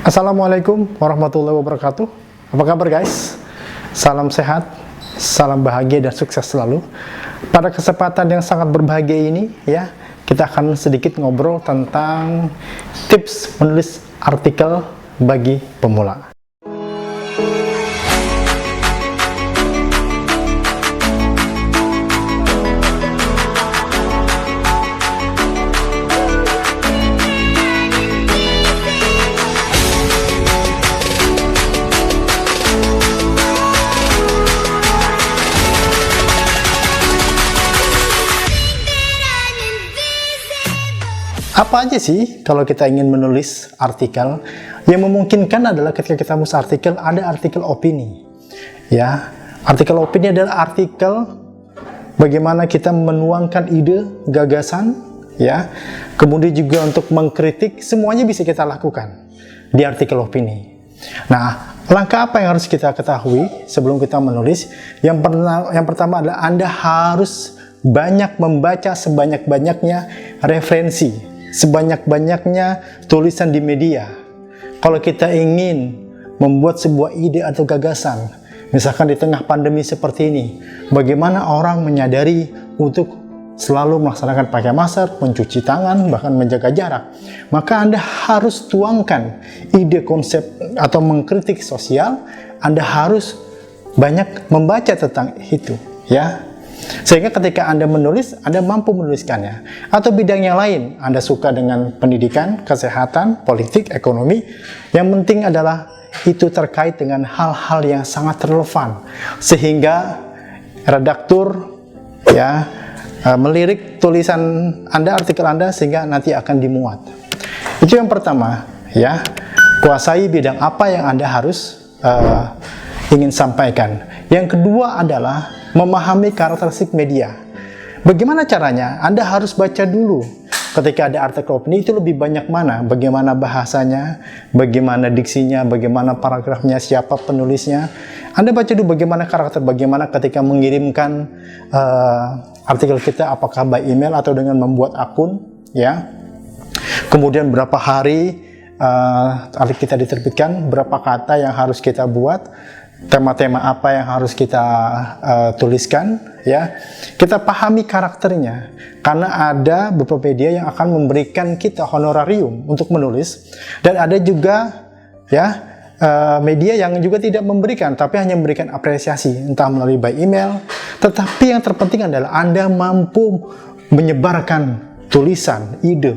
Assalamualaikum warahmatullahi wabarakatuh. Apa kabar guys? Salam sehat, salam bahagia dan sukses selalu. Pada kesempatan yang sangat berbahagia ini ya, kita akan sedikit ngobrol tentang tips menulis artikel bagi pemula. Apa aja sih kalau kita ingin menulis artikel? Yang memungkinkan adalah ketika kita menulis artikel, ada artikel opini. Ya, artikel opini adalah artikel bagaimana kita menuangkan ide, gagasan, ya. Kemudian juga untuk mengkritik, semuanya bisa kita lakukan di artikel opini. Nah, langkah apa yang harus kita ketahui sebelum kita menulis? Yang pertama adalah Anda harus banyak membaca sebanyak-banyaknya referensi, sebanyak-banyaknya tulisan di media. Kalau kita ingin membuat sebuah ide atau gagasan, misalkan di tengah pandemi seperti ini, bagaimana orang menyadari untuk selalu melaksanakan pakai masker, mencuci tangan, bahkan menjaga jarak, maka Anda harus tuangkan ide, konsep, atau mengkritik sosial. Anda harus banyak membaca tentang itu, ya. Sehingga ketika Anda menulis, Anda mampu menuliskannya. Atau bidang yang lain, Anda suka dengan pendidikan, kesehatan, politik, ekonomi, yang penting adalah itu terkait dengan hal-hal yang sangat relevan, sehingga redaktur ya melirik tulisan Anda, artikel Anda, sehingga nanti akan dimuat. Itu yang pertama, ya. Kuasai bidang apa yang Anda harus ingin sampaikan. Yang kedua adalah memahami karakteristik media. Bagaimana caranya? Anda harus baca dulu. Ketika ada artikel opini, itu lebih banyak mana? Bagaimana bahasanya, bagaimana diksinya, bagaimana paragrafnya, siapa penulisnya. Anda baca dulu bagaimana karakter, bagaimana ketika mengirimkan artikel kita, apakah by email atau dengan membuat akun, ya. Kemudian berapa hari artikel kita diterbitkan, berapa kata yang harus kita buat, tema-tema apa yang harus kita tuliskan, ya. Kita pahami karakternya, karena ada beberapa media yang akan memberikan kita honorarium untuk menulis, dan ada juga ya media yang juga tidak memberikan, tapi hanya memberikan apresiasi, entah melalui by email. Tetapi yang terpenting adalah Anda mampu menyebarkan tulisan, ide,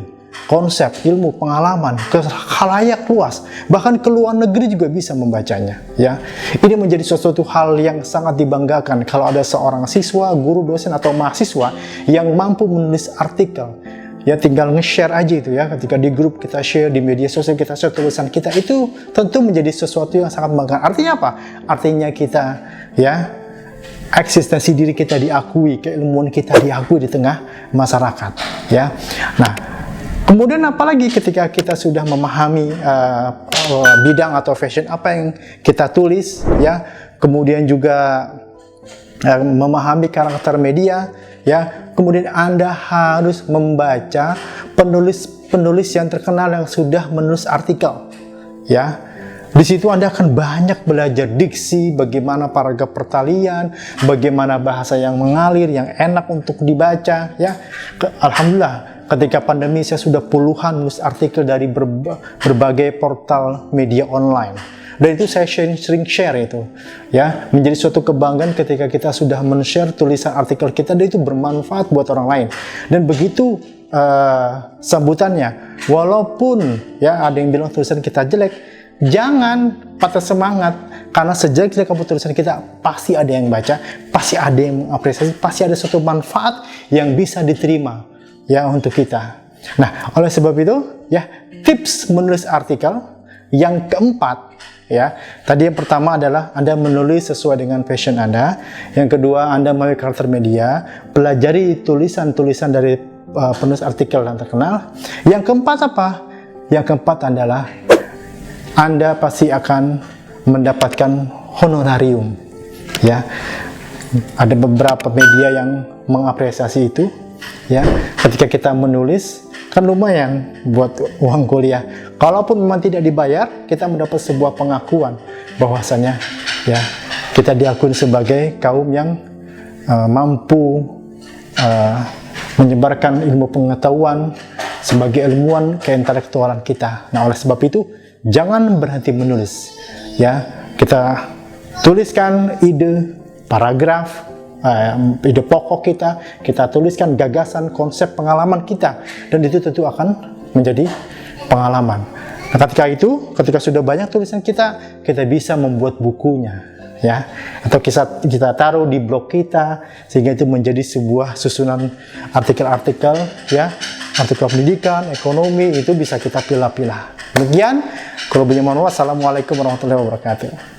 konsep, ilmu, pengalaman ke khalayak luas, bahkan ke luar negeri juga bisa membacanya, ya. Ini menjadi sesuatu hal yang sangat dibanggakan kalau ada seorang siswa, guru, dosen, atau mahasiswa yang mampu menulis artikel. Ya, tinggal nge-share aja itu, ya. Ketika di grup kita share, di media sosial kita share tulisan kita, itu tentu menjadi sesuatu yang sangat membanggakan. Artinya apa? Artinya kita, ya, eksistensi diri kita diakui, keilmuan kita diakui di tengah masyarakat, ya. Nah, kemudian apalagi ketika kita sudah memahami bidang atau fashion apa yang kita tulis, ya, kemudian juga memahami karakter media, ya, kemudian Anda harus membaca penulis-penulis yang terkenal yang sudah menulis artikel, ya. Di situ Anda akan banyak belajar diksi, bagaimana paragraf pertalian, bagaimana bahasa yang mengalir, yang enak untuk dibaca, ya. Alhamdulillah, ketika pandemi saya sudah puluhan menulis artikel dari berbagai portal media online. Dan itu saya sering share itu, ya. Menjadi suatu kebanggaan ketika kita sudah men-share tulisan artikel kita, dan itu bermanfaat buat orang lain. Dan begitu sambutannya, walaupun ya ada yang bilang tulisan kita jelek, jangan patah semangat, karena sejak kamu tulisan kita, pasti ada yang baca, pasti ada yang mengapresiasi, pasti ada suatu manfaat yang bisa diterima, ya, untuk kita. Nah, oleh sebab itu, ya, tips menulis artikel yang keempat, ya, tadi yang pertama adalah Anda menulis sesuai dengan passion Anda. Yang kedua, Anda memiliki karakter media, pelajari tulisan-tulisan dari penulis artikel yang terkenal. Yang keempat apa? Yang keempat adalah Anda pasti akan mendapatkan honorarium, ya. Ada beberapa media yang mengapresiasi itu, ya. Ketika kita menulis kan lumayan buat uang kuliah. Kalaupun memang tidak dibayar, kita mendapat sebuah pengakuan bahwasanya ya kita diakui sebagai kaum yang mampu menyebarkan ilmu pengetahuan sebagai ilmuwan keintelektualan kita. Nah, oleh sebab itu jangan berhenti menulis. Ya, kita tuliskan ide, paragraf, ide pokok kita tuliskan gagasan, konsep, pengalaman kita, dan itu tentu akan menjadi pengalaman. Nah, ketika sudah banyak tulisan kita bisa membuat bukunya, ya, atau kita taruh di blog kita, sehingga itu menjadi sebuah susunan artikel-artikel, ya, artikel pendidikan, ekonomi, itu bisa kita pilah-pilah. Demikian, kalau begini, assalamualaikum warahmatullahi wabarakatuh.